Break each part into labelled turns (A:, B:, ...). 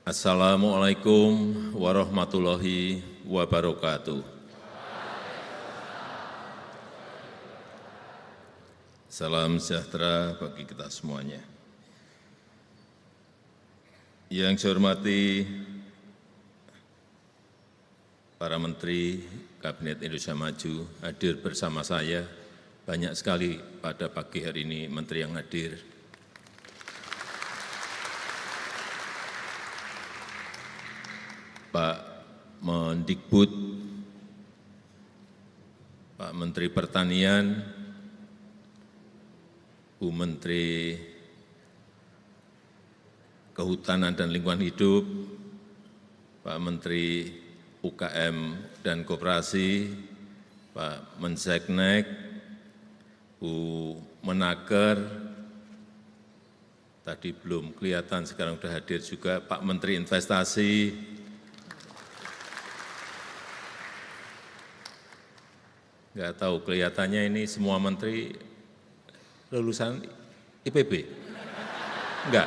A: Assalamualaikum warahmatullahi wabarakatuh. Salam sejahtera bagi kita semuanya. Yang saya hormati para Menteri Kabinet Indonesia Maju hadir bersama saya, banyak sekali pada pagi hari ini Menteri yang hadir. Pak Mendikbud, Pak Menteri Pertanian, Bu Menteri Kehutanan dan Lingkungan Hidup, Pak Menteri UKM dan Koperasi, Pak Menseknek, Bu Menaker, tadi belum kelihatan, sekarang sudah hadir juga Pak Menteri Investasi, nggak tahu kelihatannya ini semua menteri lulusan IPB? Enggak,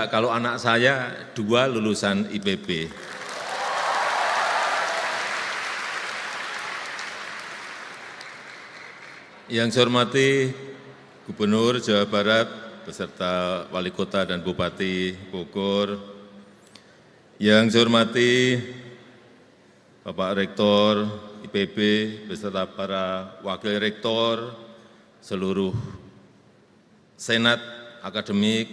A: kalau anak saya 2 lulusan IPB. Yang saya hormati Gubernur Jawa Barat beserta Wali Kota dan Bupati Bogor. Yang saya hormati Bapak Rektor IPB beserta para Wakil Rektor, seluruh Senat Akademik,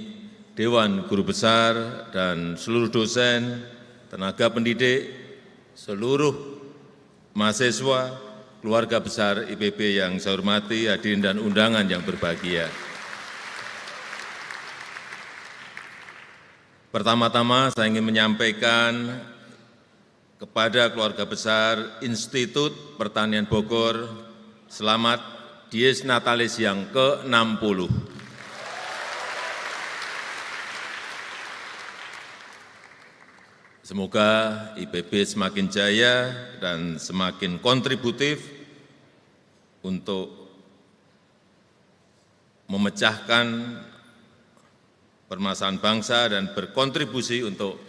A: Dewan Guru Besar, dan seluruh dosen, tenaga pendidik, seluruh mahasiswa, keluarga besar IPB yang saya hormati, hadirin dan undangan yang berbahagia. Pertama-tama saya ingin menyampaikan kepada keluarga besar Institut Pertanian Bogor, selamat Dies Natalis yang ke-60. Semoga IPB semakin jaya dan semakin kontributif untuk memecahkan permasalahan bangsa dan berkontribusi untuk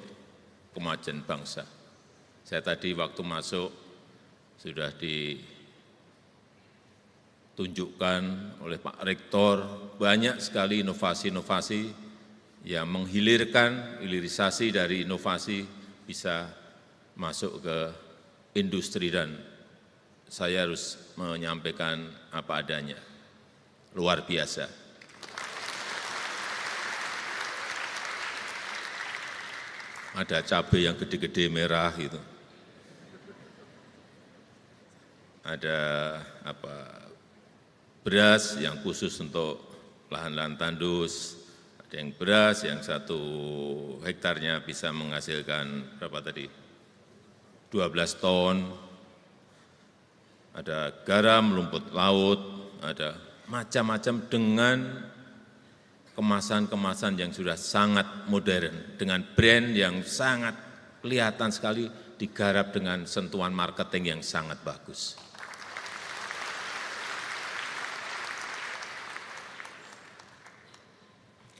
A: kemajuan bangsa. Saya tadi waktu masuk sudah ditunjukkan oleh Pak Rektor banyak sekali inovasi-inovasi yang menghilirkan, hilirisasi dari inovasi bisa masuk ke industri, dan saya harus menyampaikan apa adanya. Luar biasa. Ada cabai yang gede-gede merah gitu. Ada beras yang khusus untuk lahan-lahan tandus, ada yang beras yang 1 hektarnya bisa menghasilkan berapa tadi? 12 ton, ada garam, rumput laut, ada macam-macam dengan kemasan-kemasan yang sudah sangat modern, dengan brand yang sangat kelihatan sekali digarap dengan sentuhan marketing yang sangat bagus.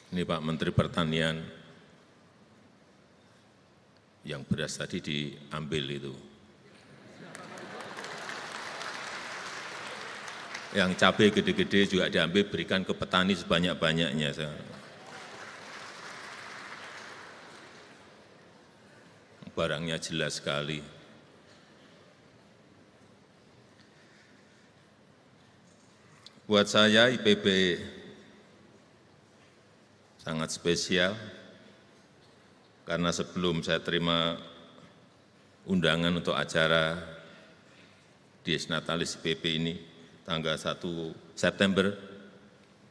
A: Ini Pak Menteri Pertanian, yang beras tadi diambil itu. Yang cabai gede-gede juga diambil, berikan ke petani sebanyak-banyaknya. Barangnya jelas sekali. Buat saya IPB sangat spesial, karena sebelum saya terima undangan untuk acara Dies Natalis IPB ini, tanggal 1 September,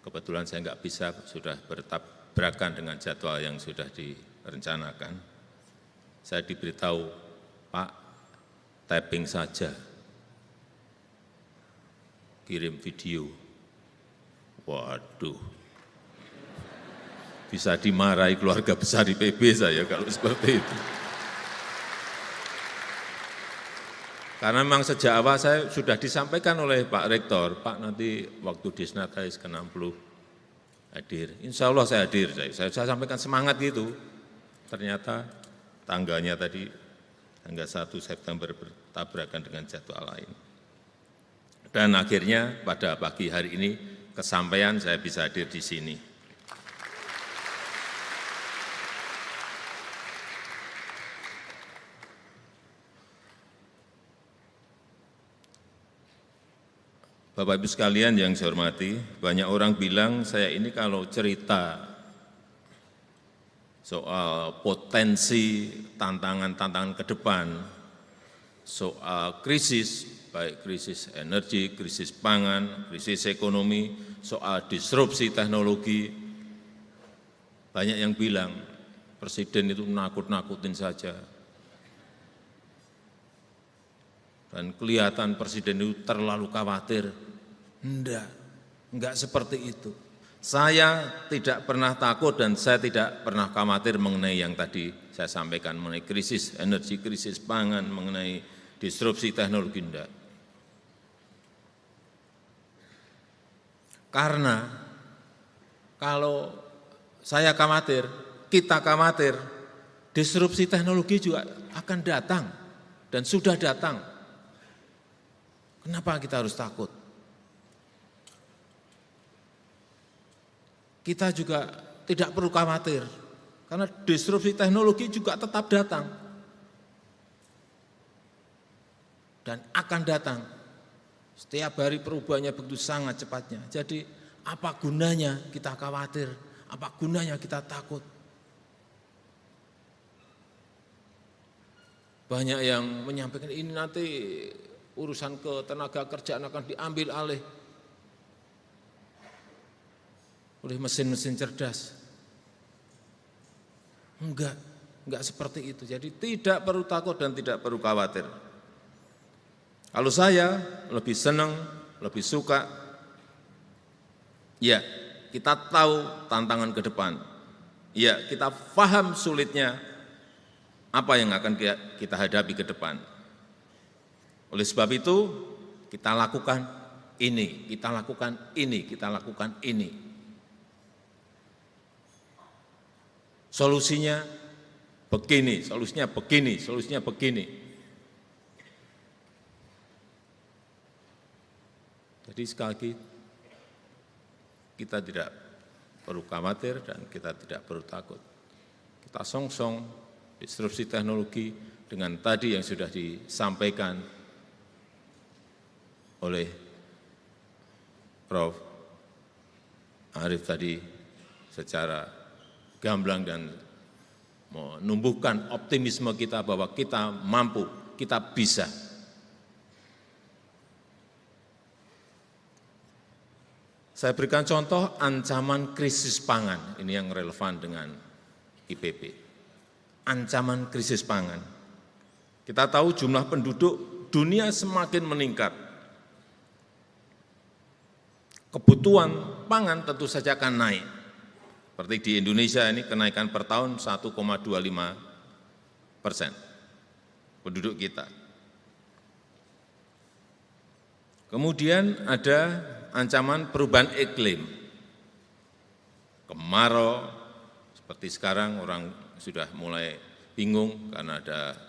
A: kebetulan saya nggak bisa, sudah bertabrakan dengan jadwal yang sudah direncanakan. Saya diberitahu, Pak, tapping saja, kirim video. Waduh, bisa dimarahi keluarga besar IPB saya kalau seperti itu. Karena memang sejak awal saya sudah disampaikan oleh Pak Rektor, Pak nanti waktu Dies Natalis ke-60 hadir. Insya Allah saya hadir. Saya sampaikan semangat gitu. Ternyata tanggalnya tadi tanggal 1 September bertabrakan dengan jadwal lain. Dan akhirnya pada pagi hari ini kesampaian saya bisa hadir di sini. Bapak Ibu sekalian yang saya hormati, banyak orang bilang saya ini kalau cerita soal potensi tantangan-tantangan ke depan, soal krisis, baik krisis energi, krisis pangan, krisis ekonomi, soal disrupsi teknologi, banyak yang bilang Presiden itu nakut-nakutin saja. Dan kelihatan Presiden itu terlalu khawatir. Enggak seperti itu. Saya tidak pernah takut dan saya tidak pernah khawatir mengenai yang tadi saya sampaikan, mengenai krisis energi, krisis pangan, mengenai disrupsi teknologi, enggak. Karena kalau saya khawatir, kita khawatir, disrupsi teknologi juga akan datang dan sudah datang. Kenapa kita harus takut? Kita juga tidak perlu khawatir, karena disrupsi teknologi juga tetap datang dan akan datang. Setiap hari perubahannya begitu sangat cepatnya. Jadi apa gunanya kita khawatir, apa gunanya kita takut? Banyak yang menyampaikan ini nanti urusan ketenaga kerjaan akan diambil alih oleh mesin-mesin cerdas. Enggak seperti itu. Jadi tidak perlu takut dan tidak perlu khawatir. Kalau saya lebih senang, lebih suka, ya kita tahu tantangan ke depan. Ya kita paham sulitnya apa yang akan kita hadapi ke depan. Oleh sebab itu kita lakukan ini, kita lakukan ini, kita lakukan ini. Solusinya begini, solusinya begini, solusinya begini. Jadi sekali lagi, kita tidak perlu khawatir dan kita tidak perlu takut. Kita song-song disrupsi teknologi dengan tadi yang sudah disampaikan oleh Prof. Arief tadi secara gamblang dan menumbuhkan optimisme kita bahwa kita mampu, kita bisa. Saya berikan contoh ancaman krisis pangan, ini yang relevan dengan IPP. Ancaman krisis pangan. Kita tahu jumlah penduduk dunia semakin meningkat. Kebutuhan pangan tentu saja akan naik. Seperti di Indonesia ini kenaikan per tahun 1,25% penduduk kita. Kemudian ada ancaman perubahan iklim. Kemarau, seperti sekarang orang sudah mulai bingung karena ada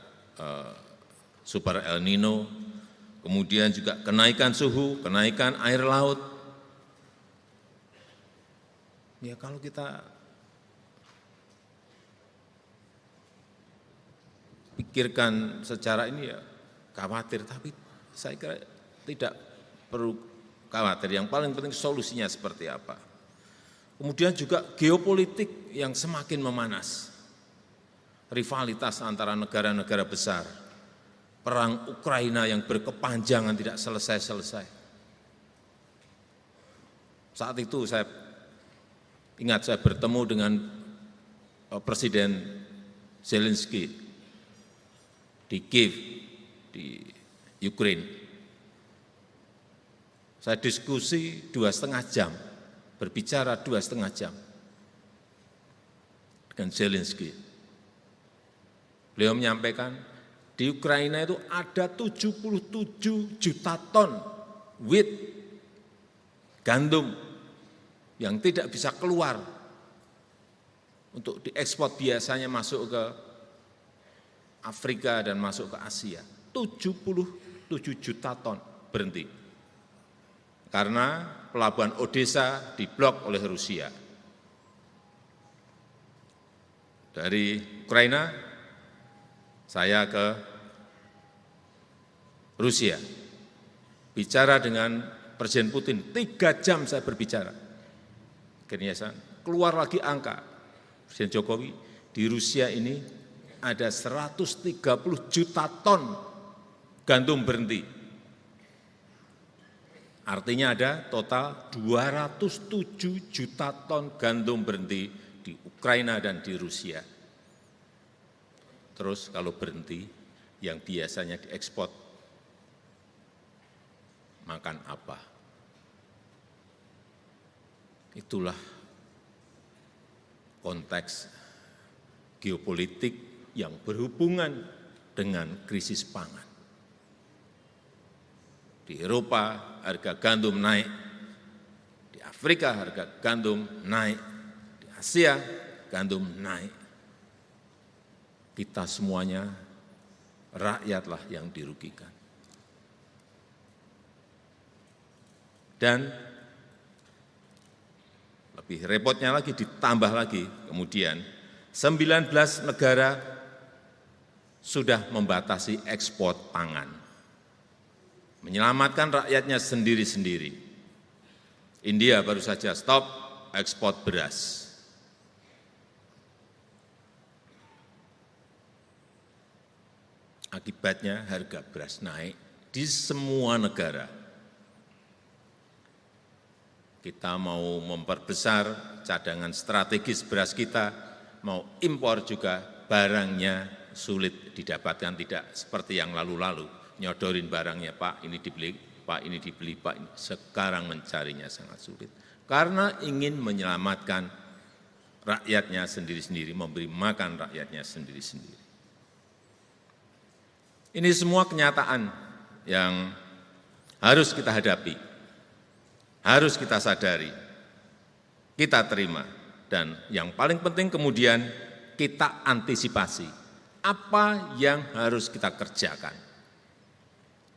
A: super El Nino. Kemudian juga kenaikan suhu, kenaikan air laut. Ya kalau kita pikirkan secara ini ya khawatir, tapi saya kira tidak perlu khawatir. Yang paling penting solusinya seperti apa. Kemudian juga geopolitik yang semakin memanas. Rivalitas antara negara-negara besar. Perang Ukraina yang berkepanjangan tidak selesai-selesai. Saat itu saya ingat saya bertemu dengan Presiden Zelensky di Kiev, di Ukraina. Saya diskusi 2,5 jam, berbicara 2,5 jam dengan Zelensky. Beliau menyampaikan, di Ukraina itu ada 77 juta ton wheat, gandum, yang tidak bisa keluar untuk diekspor biasanya masuk ke Afrika dan masuk ke Asia. 77 juta ton berhenti. Karena pelabuhan Odessa diblok oleh Rusia. Dari Ukraina, saya ke Rusia. Bicara dengan Presiden Putin, 3 jam saya berbicara. Akhirnya saya keluar lagi angka. Presiden Jokowi, di Rusia ini ada 130 juta ton gandum berhenti. Artinya ada total 207 juta ton gandum berhenti di Ukraina dan di Rusia. Terus kalau berhenti, yang biasanya diekspor, makan apa? Itulah konteks geopolitik yang berhubungan dengan krisis pangan. Di Eropa harga gandum naik, di Afrika harga gandum naik, di Asia gandum naik. Kita semuanya rakyatlah yang dirugikan. Dan lebih repotnya lagi, ditambah lagi kemudian 19 negara sudah membatasi ekspor pangan, menyelamatkan rakyatnya sendiri-sendiri. India baru saja stop ekspor beras. Akibatnya harga beras naik di semua negara. Kita mau memperbesar cadangan strategis beras kita, mau impor juga barangnya sulit didapatkan, tidak seperti yang lalu-lalu. Nyodorin barangnya, Pak ini dibeli, Pak ini dibeli, Pak ini. Sekarang mencarinya sangat sulit. Karena ingin menyelamatkan rakyatnya sendiri-sendiri, memberi makan rakyatnya sendiri-sendiri. Ini semua kenyataan yang harus kita hadapi, harus kita sadari, kita terima, dan yang paling penting kemudian kita antisipasi apa yang harus kita kerjakan.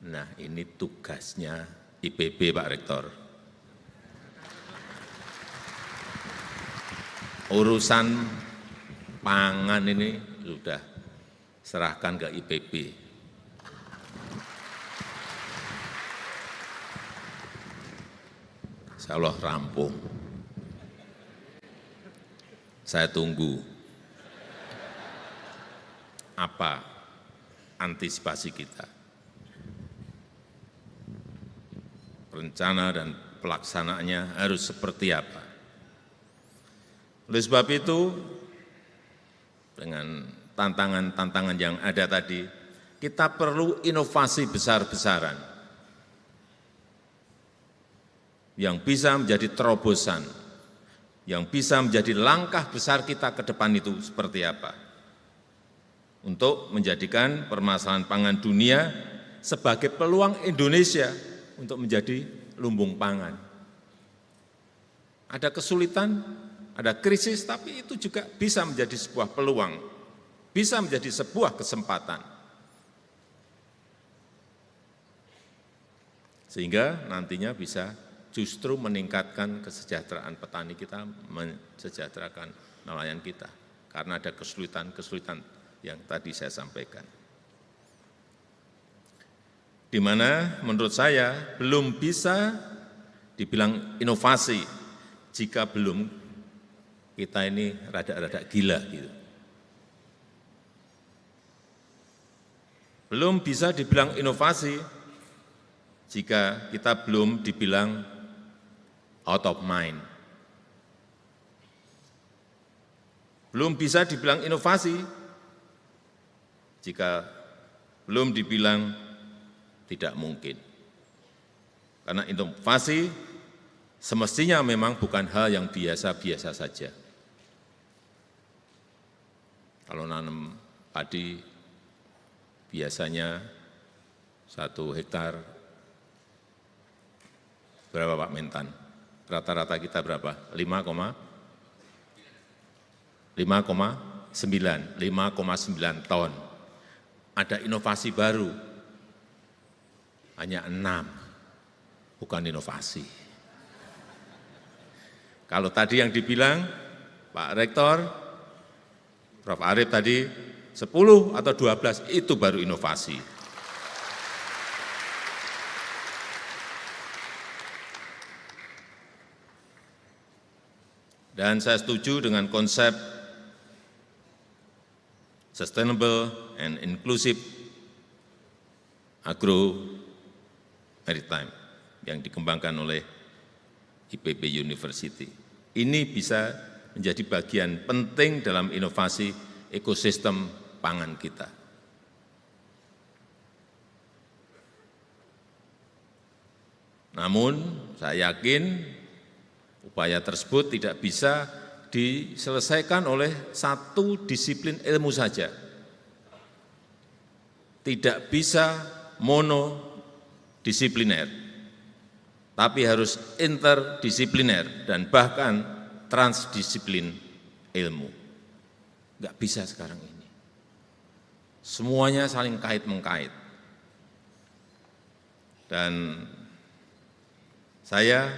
A: Nah, ini tugasnya IPB, Pak Rektor. Urusan pangan ini sudah serahkan ke IPB. Insya Allah rampung. Saya tunggu apa antisipasi kita. Rencana dan pelaksanaannya harus seperti apa. Oleh sebab itu, dengan tantangan-tantangan yang ada tadi, kita perlu inovasi besar-besaran yang bisa menjadi terobosan, yang bisa menjadi langkah besar kita ke depan itu seperti apa. Untuk menjadikan permasalahan pangan dunia sebagai peluang Indonesia untuk menjadi lumbung pangan. Ada kesulitan, ada krisis, tapi itu juga bisa menjadi sebuah peluang, bisa menjadi sebuah kesempatan. Sehingga nantinya bisa justru meningkatkan kesejahteraan petani kita, mensejahterakan nelayan kita. Karena ada kesulitan-kesulitan yang tadi saya sampaikan. Di mana menurut saya belum bisa dibilang inovasi jika belum kita ini rada-rada gila gitu. Belum bisa dibilang inovasi jika kita belum dibilang out of mind. Belum bisa dibilang inovasi jika belum dibilang tidak mungkin. Karena inovasi semestinya memang bukan hal yang biasa-biasa saja. Kalau nanam padi biasanya 1 hektar berapa Pak Mentan? Rata-rata kita berapa? 5,9 ton. Ada inovasi baru, hanya 6, bukan inovasi. Kalau tadi yang dibilang Pak Rektor, Prof. Arief tadi 10 atau 12, itu baru inovasi. Dan saya setuju dengan konsep sustainable and inclusive agro maritime yang dikembangkan oleh IPB University. Ini bisa menjadi bagian penting dalam inovasi ekosistem pangan kita. Namun, saya yakin upaya tersebut tidak bisa diselesaikan oleh satu disiplin ilmu saja. Tidak bisa monodisipliner, tapi harus interdisipliner dan bahkan transdisiplin ilmu. Enggak bisa sekarang ini. Semuanya saling kait-mengkait. Dan saya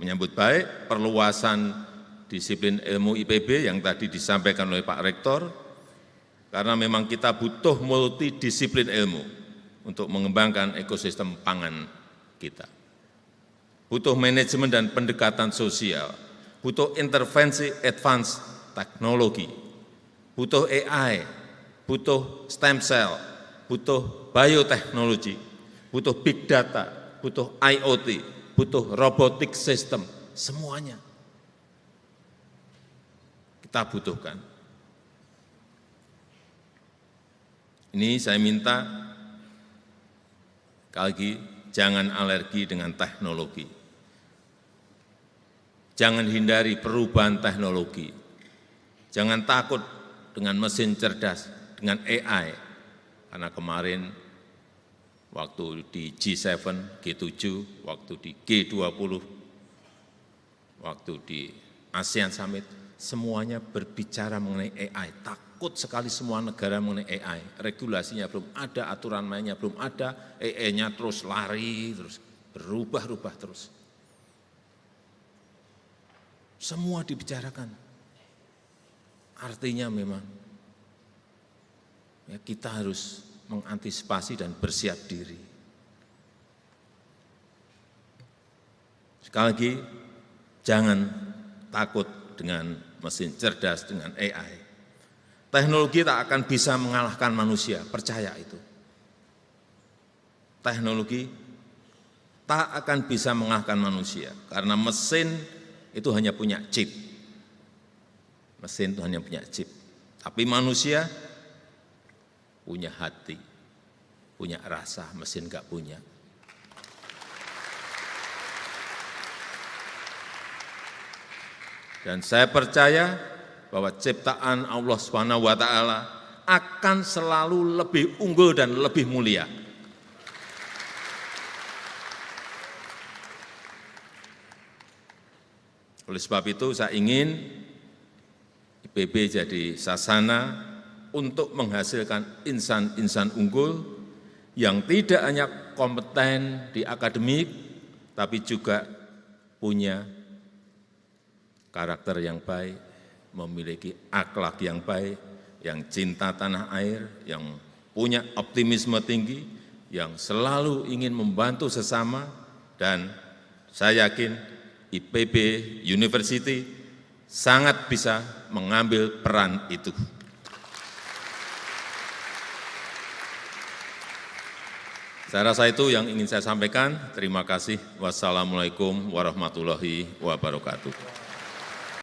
A: menyambut baik perluasan disiplin ilmu IPB yang tadi disampaikan oleh Pak Rektor, karena memang kita butuh multidisiplin ilmu untuk mengembangkan ekosistem pangan kita. Butuh manajemen dan pendekatan sosial, butuh intervensi advance teknologi, butuh AI, butuh stem cell, butuh bioteknologi, butuh big data, butuh IoT, butuh robotik system, semuanya kita butuhkan. Ini saya minta, sekali lagi, jangan alergi dengan teknologi. Jangan hindari perubahan teknologi. Jangan takut dengan mesin cerdas, dengan AI. Karena kemarin waktu di G7, G7, waktu di G20, waktu di ASEAN Summit, semuanya berbicara mengenai AI. Takut sekali semua negara mengenai AI. Regulasinya belum ada, aturan mainnya belum ada, AI-nya terus lari, terus berubah-ubah terus. Semua dibicarakan. Artinya memang ya kita harus mengantisipasi dan bersiap diri. Sekali lagi, jangan takut dengan mesin cerdas, dengan AI. Teknologi tak akan bisa mengalahkan manusia, percaya itu. Teknologi tak akan bisa mengalahkan manusia, karena mesin itu hanya punya chip. Mesin itu hanya punya chip. Tapi manusia punya hati, punya rasa, mesin enggak punya. Dan saya percaya bahwa ciptaan Allah SWT akan selalu lebih unggul dan lebih mulia. Oleh sebab itu saya ingin IPB jadi sasana untuk menghasilkan insan-insan unggul yang tidak hanya kompeten di akademik, tapi juga punya karakter yang baik, memiliki akhlak yang baik, yang cinta tanah air, yang punya optimisme tinggi, yang selalu ingin membantu sesama, dan saya yakin IPB University sangat bisa mengambil peran itu. Saya rasa itu yang ingin saya sampaikan. Terima kasih. Wassalamualaikum warahmatullahi wabarakatuh.